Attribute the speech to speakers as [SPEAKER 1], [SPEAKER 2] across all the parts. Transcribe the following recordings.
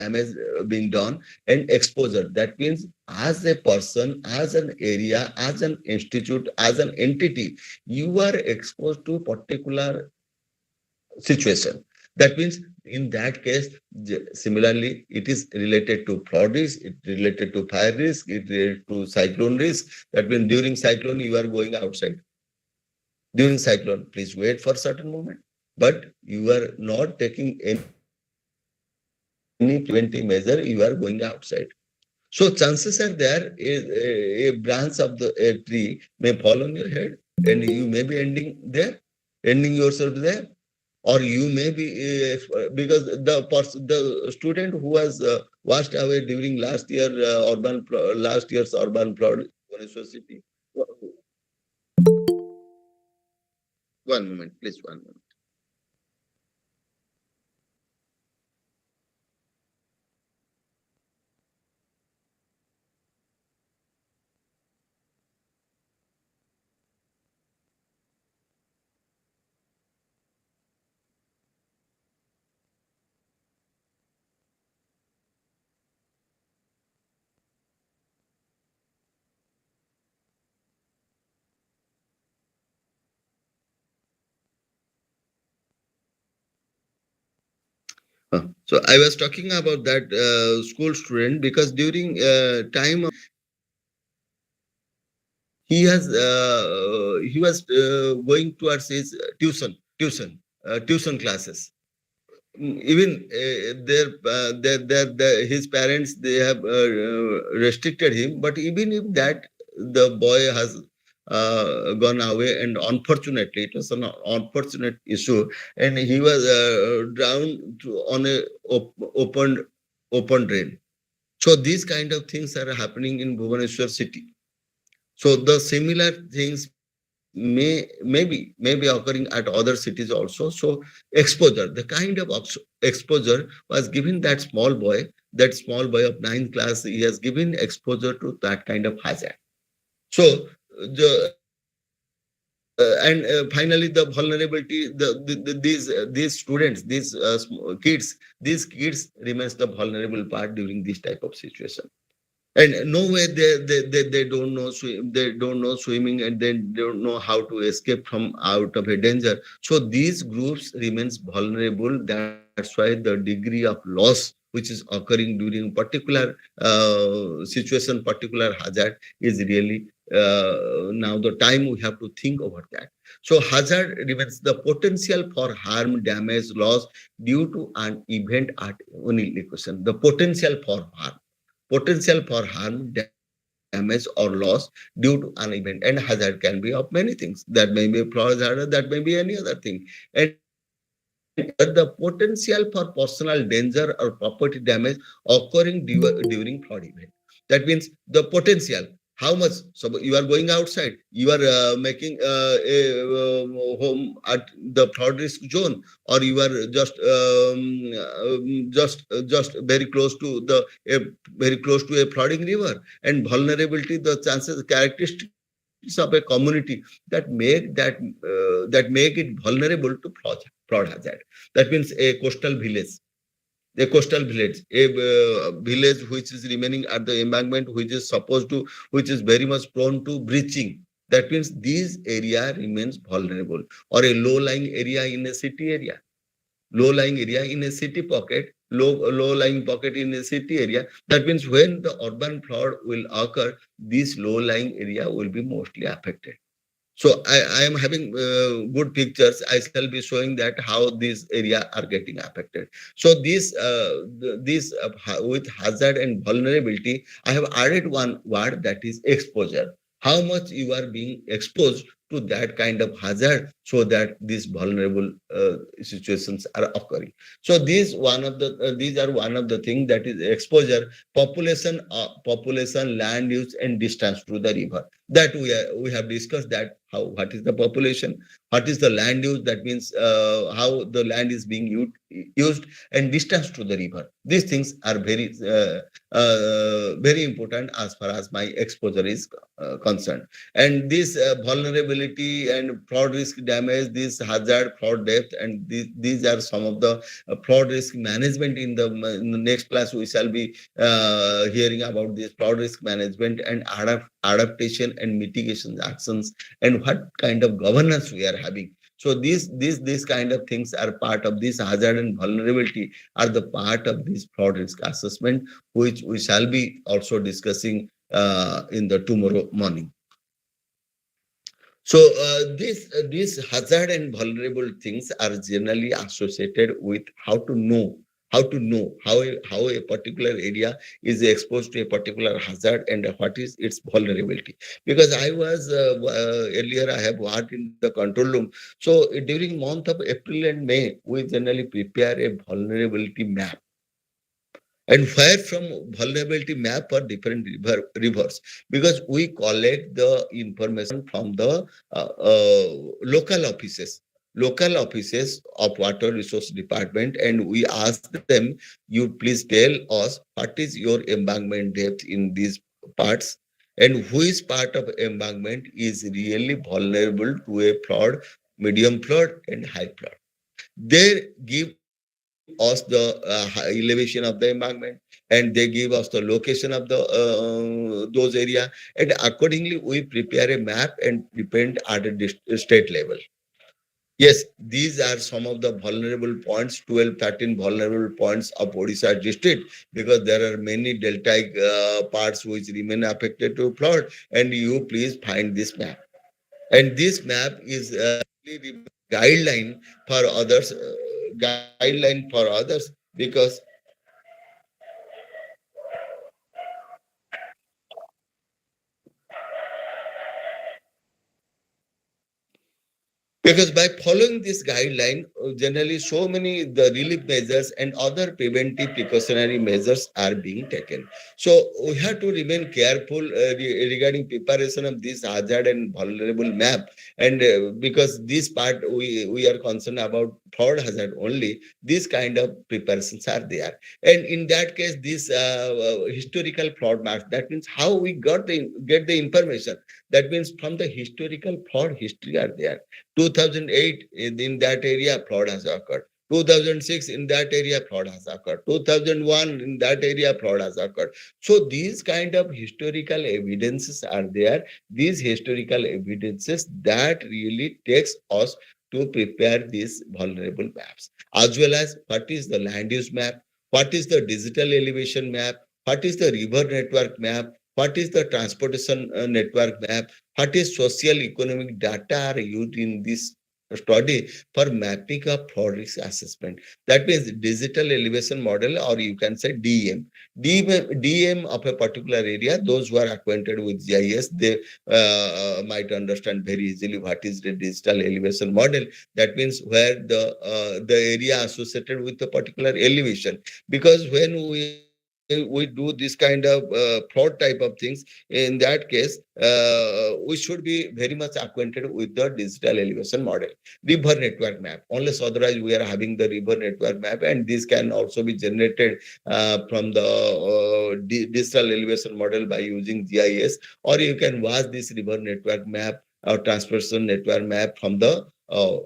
[SPEAKER 1] damage being done, and exposure. That means as a person, as an area, as an institute, as an entity, you are exposed to particular situation. That means in that case, similarly, it is related to flood risk, it related to fire risk, it related to cyclone risk. That means during cyclone, you are going outside. During cyclone, please wait for certain moment. But you are not taking any preventive measure, you are going outside. So chances are there is a branch of a tree may fall on your head and you may be ending there, ending yourself there. Or you may be because the student who was washed away during last year's urban flood in Bhubaneswar city. One moment, please, one moment. So I was talking about that school student because during time of he was going towards his tuition classes. Even his parents, they have restricted him, but even if that, the boy has gone away, and unfortunately it was an unfortunate issue, and he was drowned on a open drain. So these kind of things are happening in Bhubaneswar city. So the similar things may be occurring at other cities also. So exposure, the kind of exposure was given that small boy of ninth class, he has given exposure to that kind of hazard. So and finally the vulnerability, these students, these kids remains the vulnerable part during this type of situation. And no way they don't know they don't know swimming, and they don't know how to escape from out of a danger. So these groups remains vulnerable. That's why the degree of loss which is occurring during particular situation, particular hazard, is really now the time we have to think about that. So hazard remains the potential for harm, damage, loss due to an event at only equation. The potential for harm, damage, or loss due to an event. And hazard can be of many things. That may be a fraud hazard, that may be any other thing. And but the potential for personal danger or property damage occurring during flood event. That means the potential. How much? So you are going outside, you are making home at the flood risk zone, or you are just very close to very close to a flooding river. And vulnerability, the chances, characteristics of a community that make it vulnerable to fraud hazard. That means a coastal village, a village which is remaining at the embankment, which is very much prone to breaching. That means this area remains vulnerable. Or a low-lying area in a city area, low-lying area in a city pocket, low-lying pocket in a city area. That means when the urban flood will occur, this low-lying area will be mostly affected. So I am having good pictures. I shall be showing that how these area are getting affected. So with hazard and vulnerability, I have added one word, that is exposure. How much you are being exposed to that kind of hazard, so that these vulnerable situations are occurring. So these are one of the things, that is exposure, population, land use, and distance to the river. That we have discussed that how what is the population, what is the land use, that means how the land is being used, and distance to the river. These things are very important as far as my exposure is concerned. And this vulnerability and fraud risk damage damage, this hazard, fraud, depth, and these are some of the fraud risk management. In the next class, we shall be hearing about this fraud risk management and adaptation and mitigation actions, and what kind of governance we are having. So these kind of things are part of this hazard and vulnerability, are the part of this fraud risk assessment, which we shall be also discussing in the tomorrow morning. So these hazard and vulnerable things are generally associated with how a particular area is exposed to a particular hazard and what is its vulnerability. Because I was earlier I have worked in the control room. So during month of April and May, we generally prepare a vulnerability map, and where from vulnerability map for different rivers, because we collect the information from the local offices of water resource department, and we ask them, you please tell us what is your embankment depth in these parts, and which part of embankment is really vulnerable to a flood, medium flood, and high flood. They give us the elevation of the embankment, and they give us the location of the those area, and accordingly we prepare a map and depend at a state level. Yes, these are some of the vulnerable points, 12, 13 vulnerable points of Odisha district, because there are many deltaic parts which remain affected to flood, and you please find this map. And this map is guideline for others, because Because by following this guideline, generally so many the relief measures and other preventive precautionary measures are being taken. So we have to remain careful regarding preparation of this hazard and vulnerable map. And because this part we are concerned about fraud hazard only, these kind of preparations are there. And in that case, this historical fraud maps, that means how we get the information. That means from the historical fraud history are there. 2008 in that area fraud has occurred. 2006 in that area fraud has occurred. 2001 in that area fraud has occurred. So these kind of historical evidences are there. These historical evidences that really takes us to prepare these vulnerable maps, as well as what is the land use map, what is the digital elevation map, what is the river network map, what is the transportation network map, what is social economic data are used in this study for mapping of fraud risk assessment. That means digital elevation model, or you can say DEM. DEM of a particular area, those who are acquainted with GIS, they might understand very easily what is the digital elevation model. That means where the area associated with a particular elevation. Because when we do this kind of fraud type of things, in that case, we should be very much acquainted with the digital elevation model. River network map. Unless otherwise, we are having the river network map, and this can also be generated from the digital elevation model by using GIS, or you can watch this river network map or transportation network map from the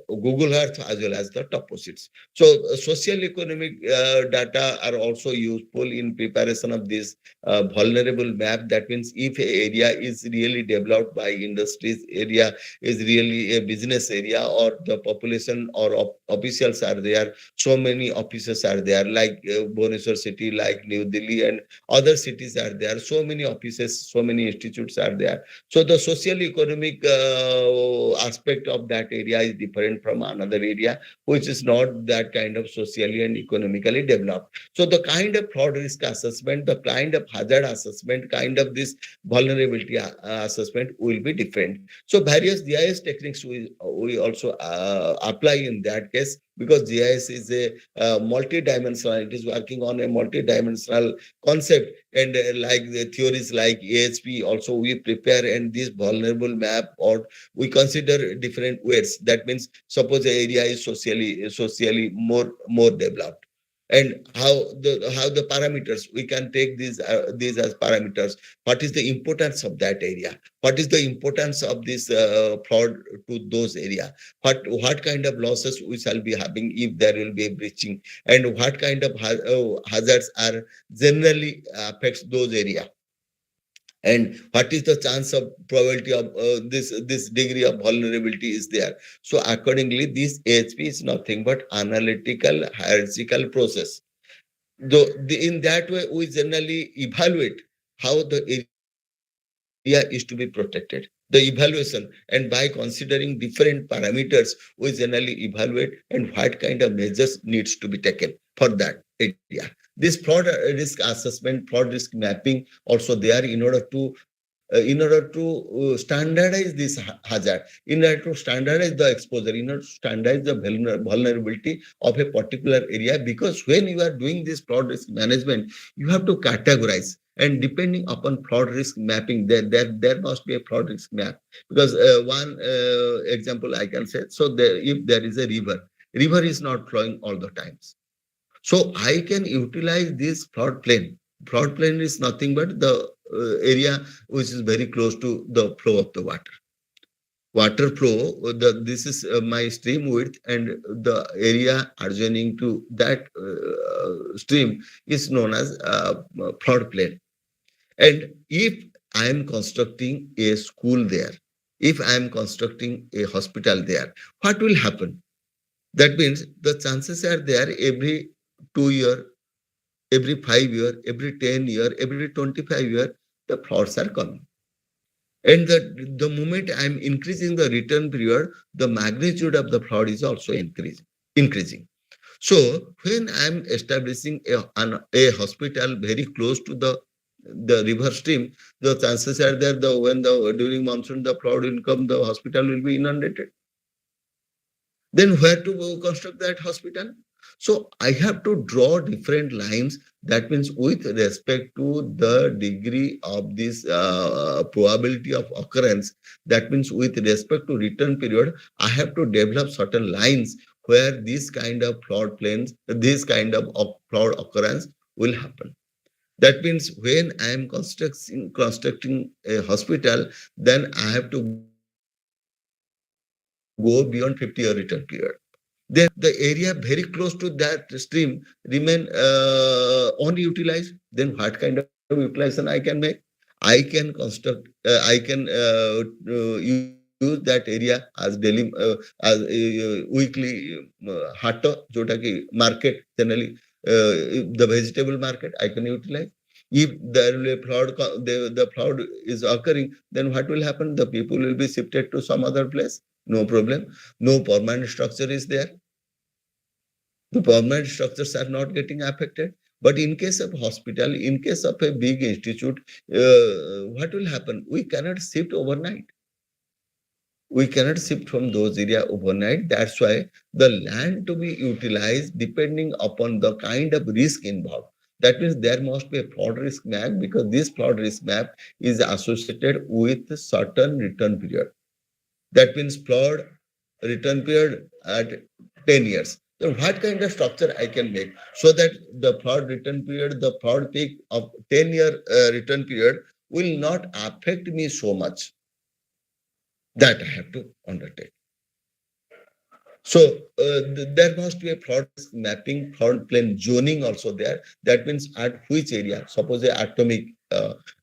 [SPEAKER 1] Google Earth as well as the toposits. So social economic data are also useful in preparation of this vulnerable map. That means if a area is really developed by industries, area is really a business area, or the population or officials are there, so many offices are there, like Bhubaneswar city, like New Delhi, and other cities are there. So many offices, so many institutes are there. So the social economic aspect of that area is different from another area, which is not that kind of socially and economically developed. So the kind of fraud risk assessment, the kind of hazard assessment, kind of this vulnerability assessment will be different. So various GIS techniques we also apply in that case, because GIS is a multi-dimensional. It is working on a multi-dimensional concept, and like the theories like AHP also we prepare, and this vulnerable map, or we consider different weights. That means suppose the area is socially more developed. and how the parameters we can take these as parameters. What is the importance of that area? What is the importance of this fraud to those area? What kind of losses we shall be having if there will be a breaching, and what kind of hazards are generally affects those area, and what is the chance of probability of this degree of vulnerability is there. So accordingly, this AHP is nothing but analytical hierarchical process. Though in that way, we generally evaluate how the area is to be protected, the evaluation, and by considering different parameters, we generally evaluate and what kind of measures needs to be taken for that area. This fraud risk assessment, fraud risk mapping also there in order to standardize this hazard, in order to standardize the exposure, in order to standardize the vulnerability of a particular area. Because when you are doing this fraud risk management, you have to categorize, and depending upon fraud risk mapping, there must be a fraud risk map. Because one example I can say, so if there is a river is not flowing all the times, so I can utilize this flood plain. Flood plain is nothing but the area which is very close to the flow of the water. Water flow, this is my stream width, and the area adjoining to that stream is known as flood plain. And if I am constructing a school there, if I am constructing a hospital there, what will happen? That means the chances are there every 2 year, every 5 year, every 10 year, every 25 year, the floods are coming. And the moment I'm increasing the return period, the magnitude of the flood is also increasing. So when I'm establishing a hospital very close to the river stream, the chances are there when the during monsoon the flood will come, the hospital will be inundated. Then where to go construct that hospital? So I have to draw different lines. That means with respect to the degree of this probability of occurrence, that means with respect to return period, I have to develop certain lines where this kind of flood plains, this kind of flood occurrence will happen. That means when I am constructing a hospital, then I have to go beyond 50-year return period. Then the area very close to that stream remain unutilized. Then what kind of utilization I can make? I can construct, I can use that area as daily, weekly hato, jota ki market generally, the vegetable market I can utilize. If there will be the flood is occurring, then what will happen? The people will be shifted to some other place. No problem. No permanent structure is there. The permanent structures are not getting affected. But in case of hospital, in case of a big institute, what will happen? We cannot shift overnight. We cannot shift from those area overnight. That's why the land to be utilized depending upon the kind of risk involved. That means there must be a flood risk map, because this flood risk map is associated with a certain return period. That means flood return period at 10 years. So what kind of structure I can make so that the flood return period, the flood peak of 10-year return period will not affect me so much, that I have to undertake. So there must be a flood mapping, flood plain zoning also there. That means at which area, suppose a atomic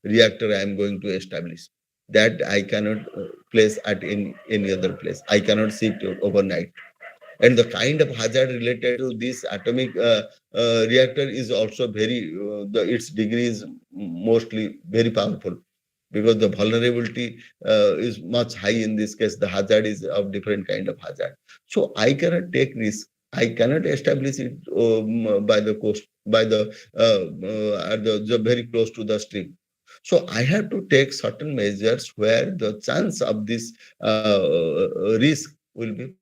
[SPEAKER 1] reactor I am going to establish, that I cannot place at any other place. I cannot shift overnight. And the kind of hazard related to this atomic reactor is also its degree is mostly very powerful, because the vulnerability is much high. In this case, the hazard is of different kind of hazard. So I cannot take risk. I cannot establish it by the coast, by the very close to the stream. So I have to take certain measures where the chance of this risk will be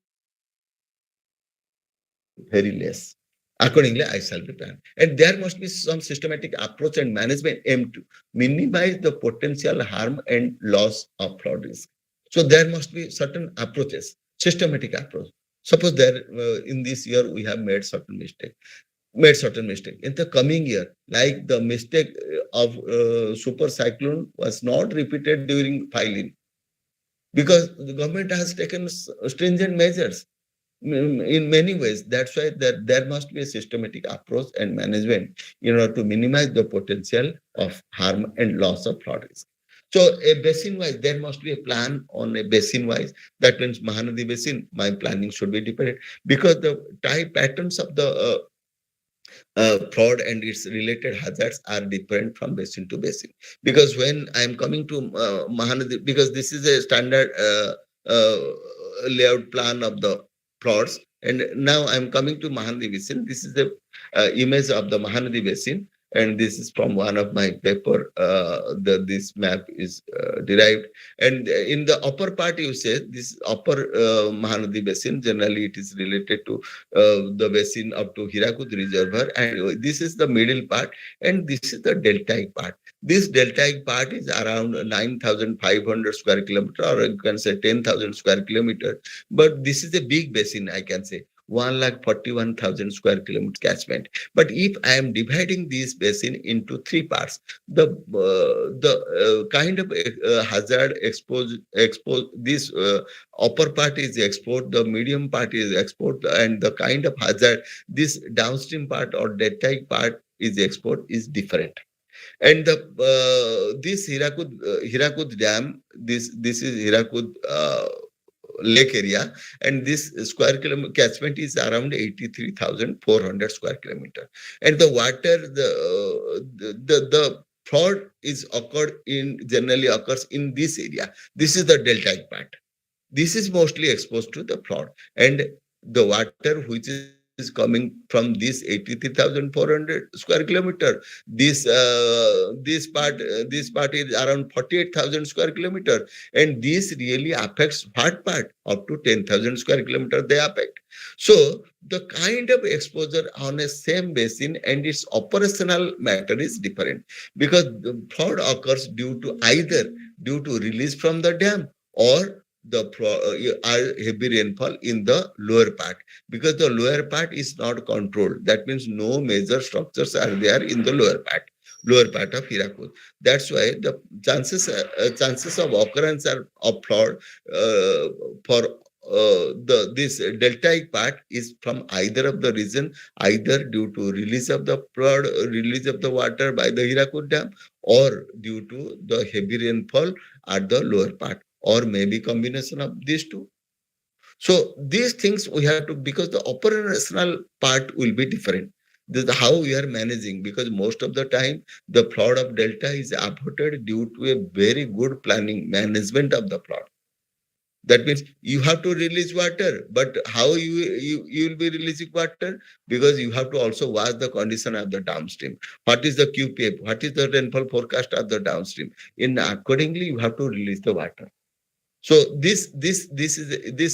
[SPEAKER 1] very less. Accordingly, I shall be planned. And there must be some systematic approach and management aim to minimize the potential harm and loss of flood risk. So there must be certain approaches, systematic approach. Suppose there in this year we have made certain mistake. made certain mistake in the coming year, like the mistake of super cyclone was not repeated during filing, because the government has taken stringent measures in many ways. That's why there must be a systematic approach and management in order to minimize the potential of harm and loss of flood risk. So a basin wise, there must be a plan on a basin wise. That means Mahanadi Basin, my planning should be different, because the type patterns of the fraud and its related hazards are different from basin to basin. Because when I am coming to Mahanadi, because this is a standard uh, layout plan of the plots, and now I am coming to Mahanadi Basin. This is the image of the Mahanadi Basin, and this is from one of my paper. This map is derived, and in the upper part, you say this upper Mahanadi Basin. Generally, it is related to the basin up to Hirakud Reservoir, and this is the middle part, and this is the deltaic part. This deltaic part is around 9,500 square kilometer, or you can say 10,000 square kilometer. But this is a big basin, I can say. 1,41,000 square kilometer catchment. But if I am dividing this basin into three parts, the kind of hazard expose this upper part is exposed, the medium part is exposed, and the kind of hazard this downstream part or deltaic part is exposed is different. And the Hirakud Dam, this is Hirakud lake area, and this square kilometer catchment is around 83,400 square kilometer. And the water, the flood is occurred in generally occurs in this area. This is the deltaic part. This is mostly exposed to the flood, and the water which is coming from this 83,400 square kilometer, this part is around 48,000 square kilometer, and this really affects what part up to 10,000 square kilometer they affect. So the kind of exposure on a same basin and its operational matter is different, because the flood occurs due to either due to release from the dam, or heavy rainfall in the lower part, because the lower part is not controlled. That means no major structures are there in the lower part of Hirakud. That's why the chances of occurrence of flood for the this deltaic part is from either of the reason, either due to release of the flood, release of the water by the Hirakud Dam, or due to the heavy rainfall at the lower part, or maybe combination of these two. So these things we have to, because the operational part will be different. This is how we are managing, because most of the time the flood of delta is avoided due to a very good planning management of the flood. That means you have to release water, but how you will be releasing water? Because you have to also watch the condition of the downstream. What is the QPF? What is the rainfall forecast of the downstream? In accordingly, you have to release the water. So this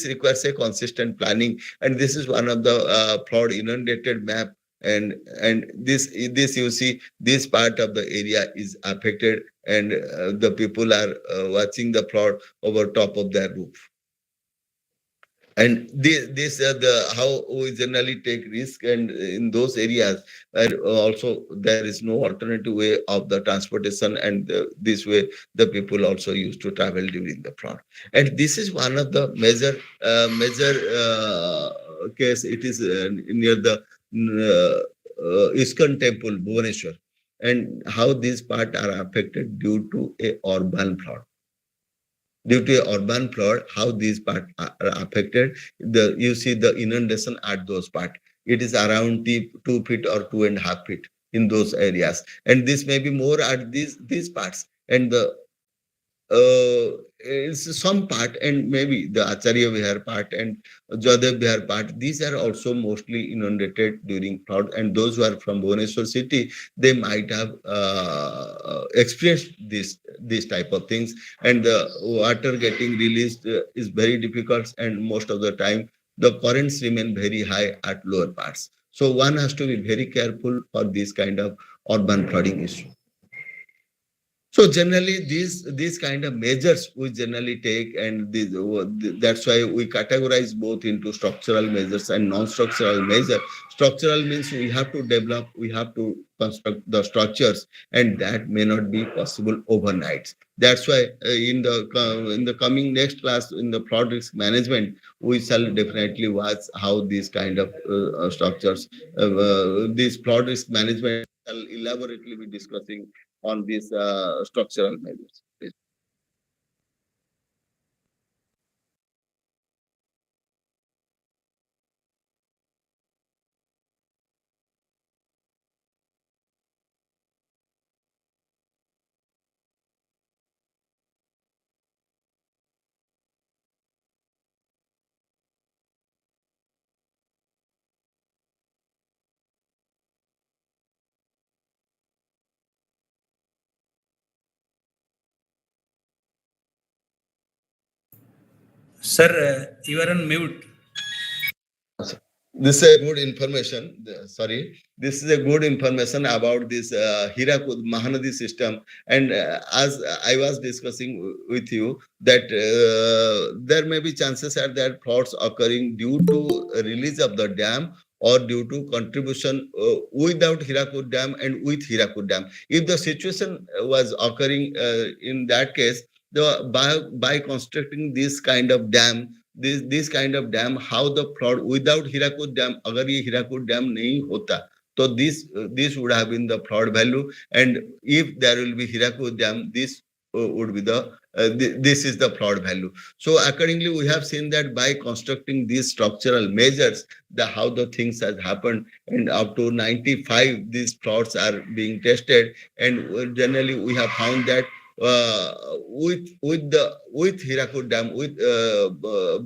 [SPEAKER 1] requires a consistent planning, and this is one of the flood inundated map. And this you see, this part of the area is affected, and the people are watching the flood over top of their roof. And these are the how we generally take risk, and in those areas where also there is no alternative way of the transportation, and this way the people also used to travel during the flood. And this is one of the major case. It is near the ISKCON temple, Bhubaneswar, and how these part are affected due to a urban flood. Due to urban flood, how these parts are affected. You see the inundation at those parts. It is around 2 feet or 2.5 feet in those areas, and this may be more at these parts. And the it's some part, and maybe the Acharya Vihar part and Jadev Vihar part, these are also mostly inundated during flood. And those who are from Bhubaneswar city, they might have experienced this type of things. And the water getting released is very difficult, and most of the time the currents remain very high at lower parts. So one has to be very careful for this kind of urban flooding issue. So generally, these kind of measures we generally take, and that's why we categorize both into structural measures and non-structural measure. Structural means we have to develop, we have to construct the structures, and that may not be possible overnight. That's why in the coming next class in the fraud risk management, we shall definitely watch how these kind of structures, this fraud risk management, shall elaborately be discussing on these structural measures.
[SPEAKER 2] Sir, you are on mute.
[SPEAKER 1] This is a good information. Sorry, this is a good information about this Hirakud Mahanadi system. And as I was discussing with you, that there may be chances are that frauds occurring due to release of the dam or due to contribution without Hirakud dam and with Hirakud dam. If the situation was occurring in that case, the by constructing this kind of dam, this kind of dam, how the fraud without Hirakud dam, अगर ये Hirakud dam नहीं होता, so this would have been the fraud value, and if there will be Hirakud dam, this would be the this is the fraud value. So accordingly, we have seen that by constructing these structural measures, the how the things has happened, and up to 95 these frauds are being tested, and generally we have found that with Hirakud Dam, with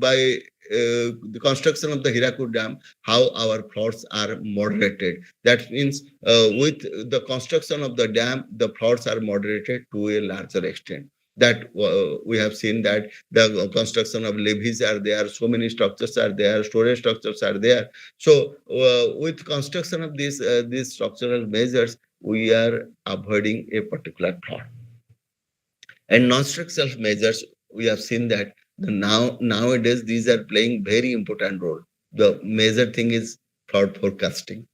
[SPEAKER 1] by the construction of the Hirakud Dam, how our floods are moderated. That means with the construction of the dam, the floods are moderated to a larger extent. That we have seen that the construction of levees are there, so many structures are there, storage structures are there. So with construction of these structural measures, we are avoiding a particular flood. And non-structural measures, we have seen that nowadays these are playing very important role. The major thing is flood forecasting,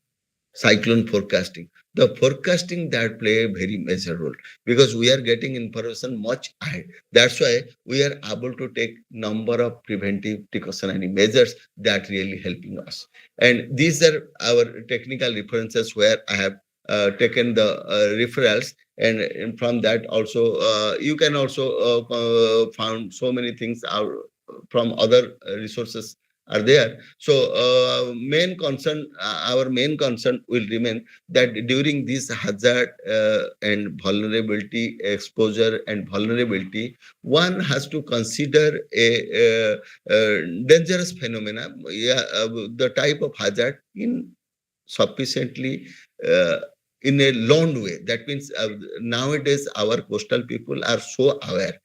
[SPEAKER 1] cyclone forecasting. The forecasting that play a very major role because we are getting information much ahead. That's why we are able to take number of preventive precautionary measures that really helping us. And these are our technical references where I have taken the referrals, and from that also you can also found so many things out from other resources are there. So our main concern will remain that during this hazard and vulnerability, exposure and vulnerability, one has to consider a dangerous phenomena, yeah, the type of hazard in sufficiently uh, in a long way. That means nowadays our coastal people are so aware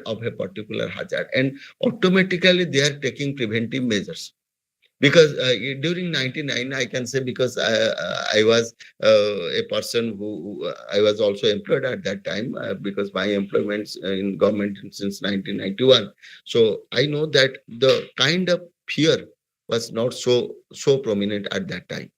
[SPEAKER 1] of a particular hazard, and automatically they are taking preventive measures. Because during 99, I can say, because I was a person who I was also employed at that time because my employments in government since 1991. So I know that the kind of fear was not so prominent at that time.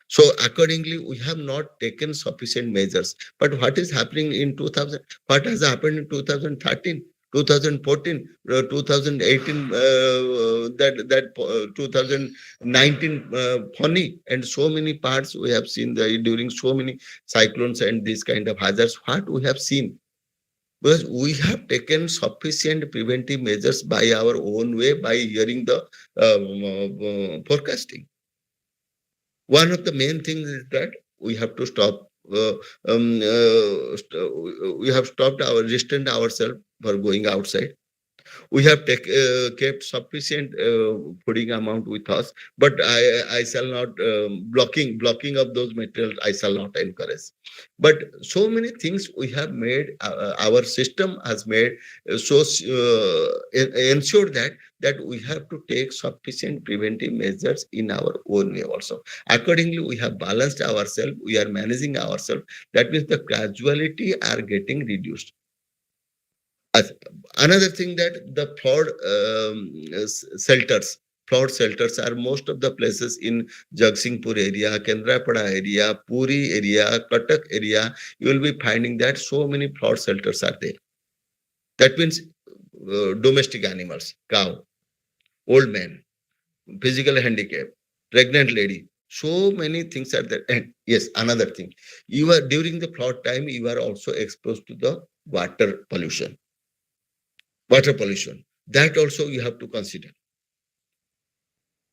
[SPEAKER 1] So accordingly, we have not taken sufficient measures. But what is happening in 2000? What has happened in 2013, 2014, 2018, that 2019 funny, and so many parts we have seen during so many cyclones and these kind of hazards. What we have seen, because we have taken sufficient preventive measures by our own way by hearing the forecasting. One of the main things is that we have to stop. We have stopped our restrained ourselves for going outside. We have kept sufficient fooding amount with us, but I shall not blocking of those materials. I shall not encourage. But so many things we have made. Our system has made ensure that we have to take sufficient preventive measures in our own way also. Accordingly, we have balanced ourselves. We are managing ourselves. That means the casualty are getting reduced. As- Another thing that the flood shelters are most of the places in Jagsinghpur area, Kendrapara area, Puri area, Cuttack area. You will be finding that so many flood shelters are there. That means domestic animals, cow, old man, physical handicap, pregnant lady. So many things are there. And yes, another thing, you are during the flood time, you are also exposed to the water pollution. Water pollution. That also you have to consider.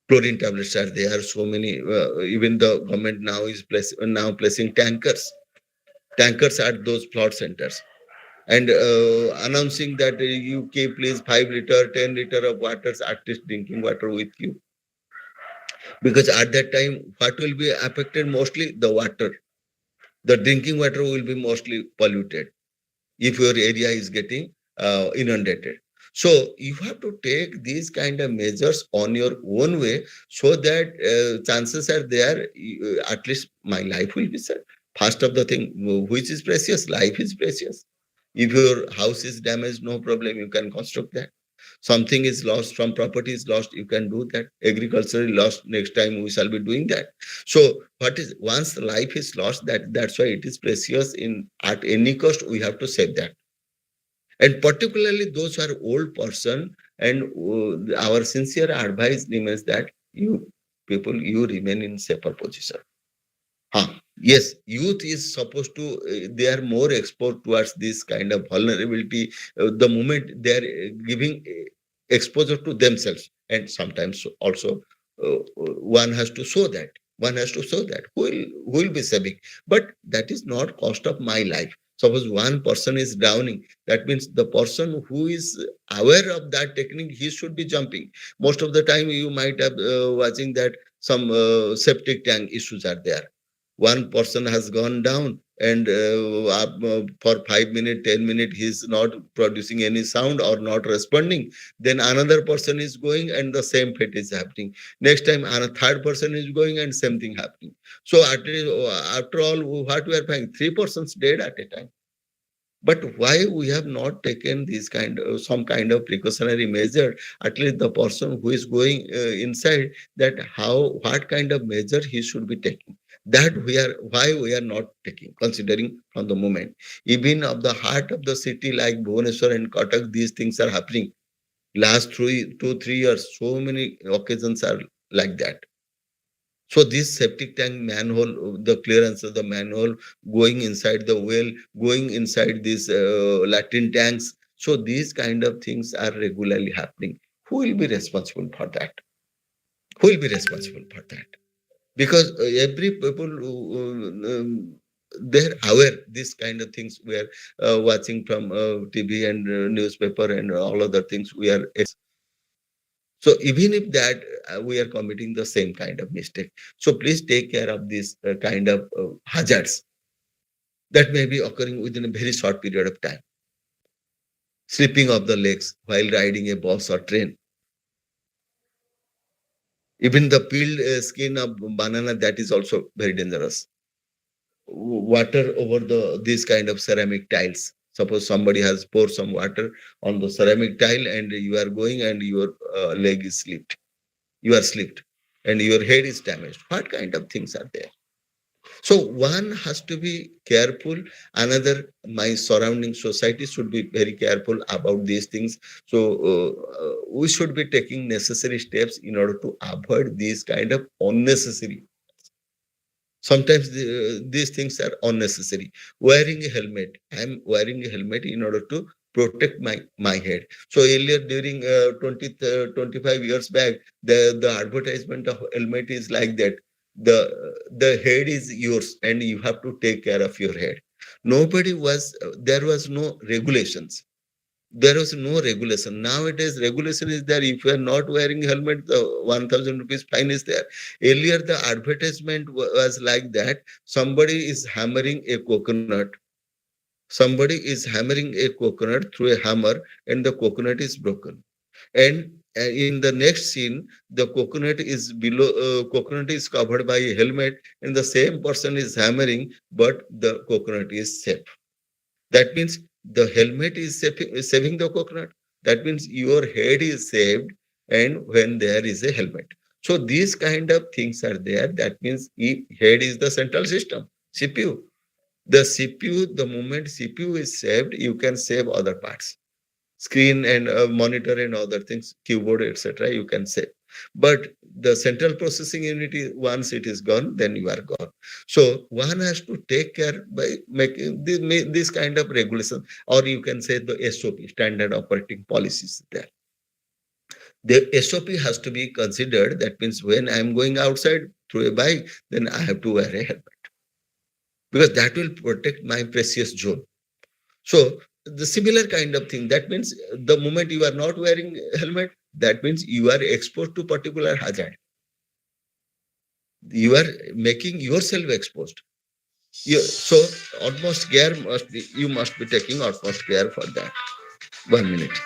[SPEAKER 1] Chlorine tablets are there. So many. Even the government now is now placing tankers at those flood centers, and announcing that you keep please 5 liter, 10 liter of water, at least drinking water with you, because at that time what will be affected mostly the water. The drinking water will be mostly polluted if your area is getting inundated. So you have to take these kind of measures on your own way, so that chances are there, at least my life will be saved. First of the thing, which is precious, life is precious. If your house is damaged, no problem, you can construct that. Something is lost, some property is lost, you can do that. Agriculture is lost, next time we shall be doing that. So what is, once life is lost, that's why it is precious. In at any cost we have to save that. And particularly those who are old person, and our sincere advice remains that you people, you remain in safer position. Yes, youth is supposed to, they are more exposed towards this kind of vulnerability the moment they are giving exposure to themselves. And sometimes also one has to show that. One has to show that who will be saving. But that is not cost of my life. Suppose one person is drowning, that means the person who is aware of that technique, he should be jumping. Most of the time, you might have watching that some septic tank issues are there. One person has gone down, and for 5 minutes, 10 minutes, he's not producing any sound or not responding. Then another person is going, and the same fate is happening. Next time, a third person is going, and same thing happening. So at least, after all, what we are finding, three persons dead at a time. But why we have not taken this kind of some kind of precautionary measure? At least the person who is going inside, that how, what kind of measure he should be taking. That we are, why we are not taking, considering from the moment. Even of the heart of the city like Bhubaneswar and Cuttack, these things are happening. Last 2 3 years, so many occasions are like that. So this septic tank manhole, the clearance of the manhole, going inside the well, going inside these latrine tanks. So these kind of things are regularly happening. Who will be responsible for that? Who will be responsible for that? Because every people, they're aware this kind of things we are watching from TV and newspaper and all other things. We are so even if that we are committing the same kind of mistake. So please take care of this kind of hazards that may be occurring within a very short period of time. Slipping of the legs while riding a bus or train. Even the peeled skin of banana, that is also very dangerous. Water over the this kind of ceramic tiles. Suppose somebody has poured some water on the ceramic tile, and you are going, and your leg is slipped. You are slipped, and your head is damaged. What kind of things are there? So one has to be careful. Another, my surrounding society should be very careful about these things. So we should be taking necessary steps in order to avoid these kind of unnecessary. Sometimes these things are unnecessary. Wearing a helmet. I'm wearing a helmet in order to protect my head. So earlier during 25 years back, the advertisement of helmet is like that. The head is yours, and you have to take care of your head. Nobody was, there was no regulations. There was no regulation. Nowadays, regulation is there. If you are not wearing helmet, the 1,000 rupees fine is there. Earlier, the advertisement was like that. Somebody is hammering a coconut. Somebody is hammering a coconut through a hammer, and the coconut is broken. And in the next scene, the coconut is below. Coconut is covered by a helmet, and the same person is hammering, but the coconut is safe. That means the helmet is saving the coconut. That means your head is saved, and when there is a helmet. So these kind of things are there. That means head is the central system, CPU. The CPU, the moment CPU is saved, you can save other parts, screen and monitor and other things, keyboard, etc. You can save. But the central processing unit, once it is gone, then you are gone. So one has to take care by making this kind of regulation, or you can say the SOP, standard operating policies there. The SOP has to be considered. That means when I am going outside through a bike, then I have to wear a helmet, because that will protect my precious zone. So the similar kind of thing. That means the moment you are not wearing helmet, that means you are exposed to particular hazard. You are making yourself exposed. So utmost care must be, you must be taking utmost care for that. 1 minute.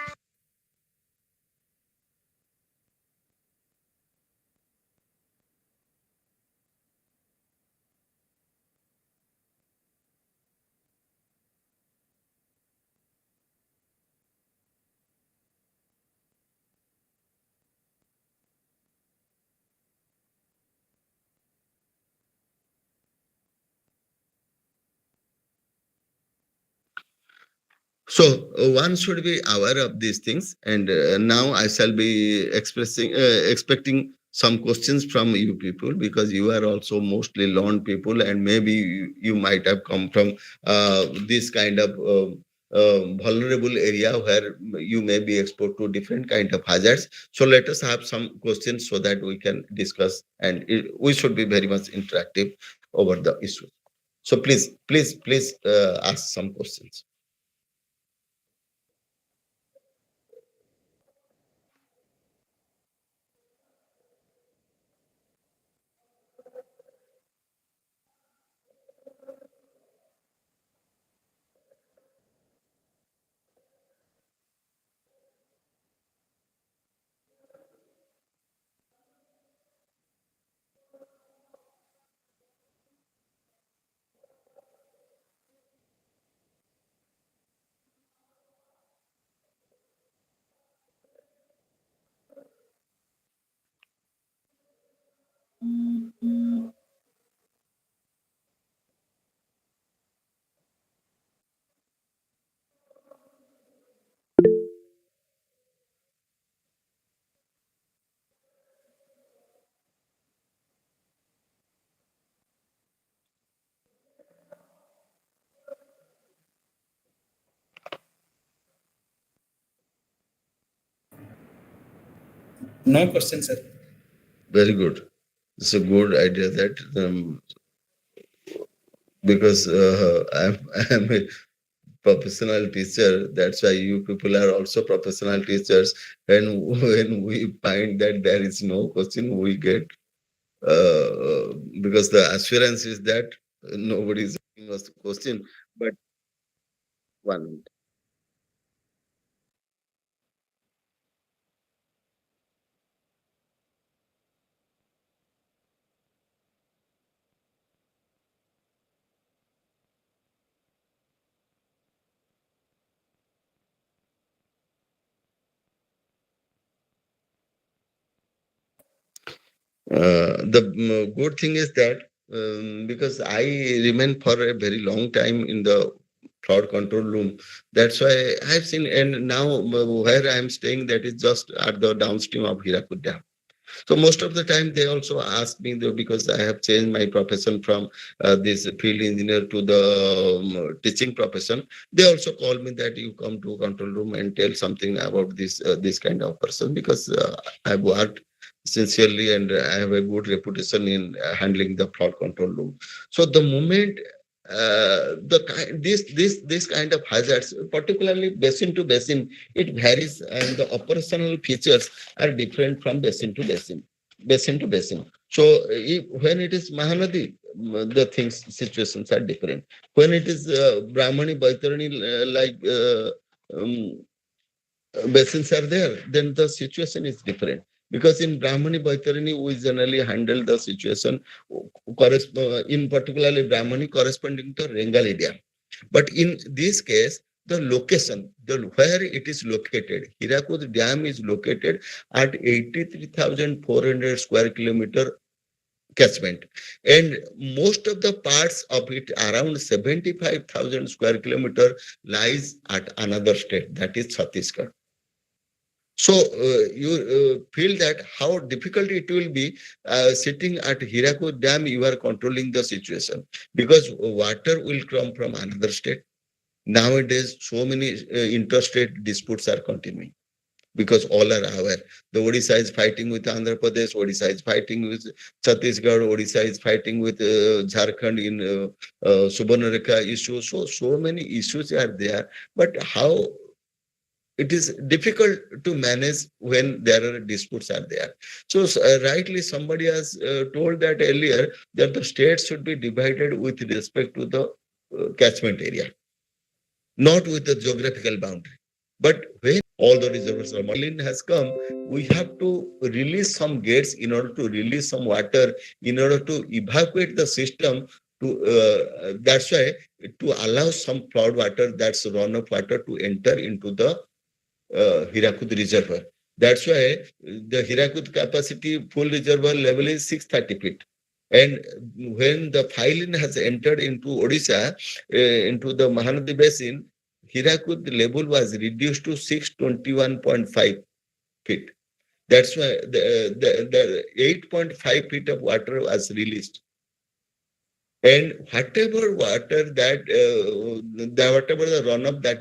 [SPEAKER 1] So one should be aware of these things, and now I shall be expecting some questions from you people, because you are also mostly learned people, and maybe you might have come from this kind of vulnerable area where you may be exposed to different kind of hazards. So let us have some questions so that we can discuss, and we should be very much interactive over the issue. So please ask some questions.
[SPEAKER 2] No question, sir.
[SPEAKER 1] Very good. It's a good idea that because I'm a professional teacher, that's why you people are also professional teachers. And when we find that there is no question, we get because the assurance is that nobody is asking us question. But one, the good thing is that because I remain for a very long time in the cloud control room, that's why I've seen. And now where I'm staying, that is just at the downstream of Hirakud Dam. So most of the time they also ask me, though, because I have changed my profession from this field engineer to the teaching profession. They also call me that you come to control room and tell something about this kind of person, because I've worked sincerely and I have a good reputation in handling the fraud control room. So the moment this kind of hazards, particularly basin to basin, it varies, and the operational features are different from basin to basin. So when it is Mahanadi, the things situations are different. When it is Brahmani, Baitarani, um, basins are there, then the situation is different. Because in Brahmani, Baitarani, we generally handle the situation in particularly Brahmani corresponding to Rengal area. But in this case, the location, where it is located, Hirakud Dam is located at 83,400 square kilometer catchment, and most of the parts of it, around 75,000 square kilometer, lies at another state, that is Chhattisgarh. So you feel that how difficult it will be sitting at Hirakud Dam, you are controlling the situation because water will come from another state. Nowadays, so many interstate disputes are continuing because all are aware. The Odisha is fighting with Andhra Pradesh, Odisha is fighting with Chhattisgarh, Odisha is fighting with Jharkhand in Subarnarekha issue. So many issues are there. But how it is difficult to manage when there are disputes are there. So rightly somebody has told that earlier that the states should be divided with respect to the catchment area, not with the geographical boundary. But when all the reservoirs are has come, we have to release some gates in order to release some water, in order to evacuate the system. To that's why to allow some flood water, that's runoff water, to enter into the Hirakud reservoir. That's why the Hirakud capacity full reservoir level is 630 feet. And when the Phylline has entered into Odisha, into the Mahanadi basin, Hirakud level was reduced to 621.5 feet. That's why the 8.5 feet of water was released. And whatever water that, whatever the runoff that